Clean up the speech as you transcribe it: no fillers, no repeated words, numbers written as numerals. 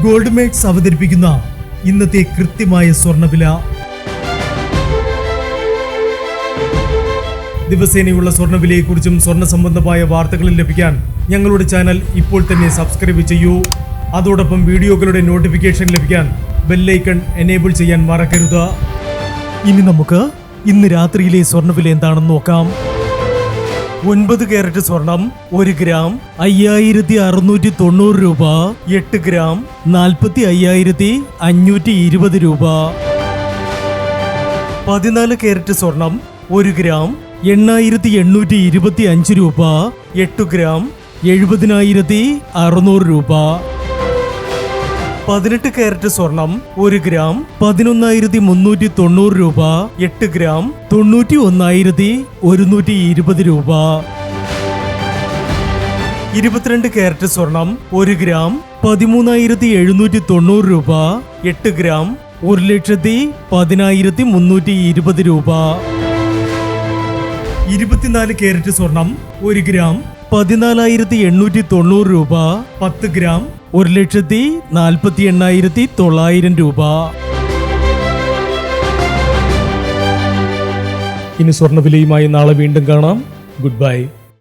Gold makes അവതരിപ്പിക്കുന്ന ഇന്നത്തെ കൃത്യമായ സ്വർണ്ണവില. ദിവസേനയുള്ള സ്വർണ്ണവിലയെക്കുറിച്ചും സ്വർണ്ണ സംബന്ധമായ വാർത്തകളും ലഭിക്കാൻ ഞങ്ങളുടെ ചാനൽ ഇപ്പോൾ തന്നെ സബ്സ്ക്രൈബ് ചെയ്യൂ. അതോടൊപ്പം വീഡിയോകളുടെ നോട്ടിഫിക്കേഷൻ ലഭിക്കാൻ ബെല്ലൈക്കൺ എനേബിൾ ചെയ്യാൻ മറക്കരുത്. ഇനി നമുക്ക് ഇന്ന് രാത്രിയിലെ സ്വർണ്ണവില എന്താണെന്ന് നോക്കാം. 9 കാരറ്റ് സ്വർണം 1 ഗ്രാം 5690 രൂപ. 8 ഗ്രാം 45,520 രൂപ. 14 കാരറ്റ് സ്വർണം 1 ഗ്രാം 8,825 രൂപ. 8 ഗ്രാം 70,600 രൂപ. 18 കാരറ്റ് സ്വർണം 1 ഗ്രാം 11,390 രൂപ. 8 ഗ്രാം 91,120 രൂപ. 22 കാരറ്റ് സ്വർണം 1 ഗ്രാം 13,790 രൂപ. 8 ഗ്രാം 1,10,320 രൂപ. 24 കാരറ്റ് സ്വർണം 1 ഗ്രാം 14,890 രൂപ. 10 ഗ്രാം 1,48,900 രൂപ. ഇനി സ്വർണ്ണവിലയുമായി നാളെ വീണ്ടും കാണാം. Good bye.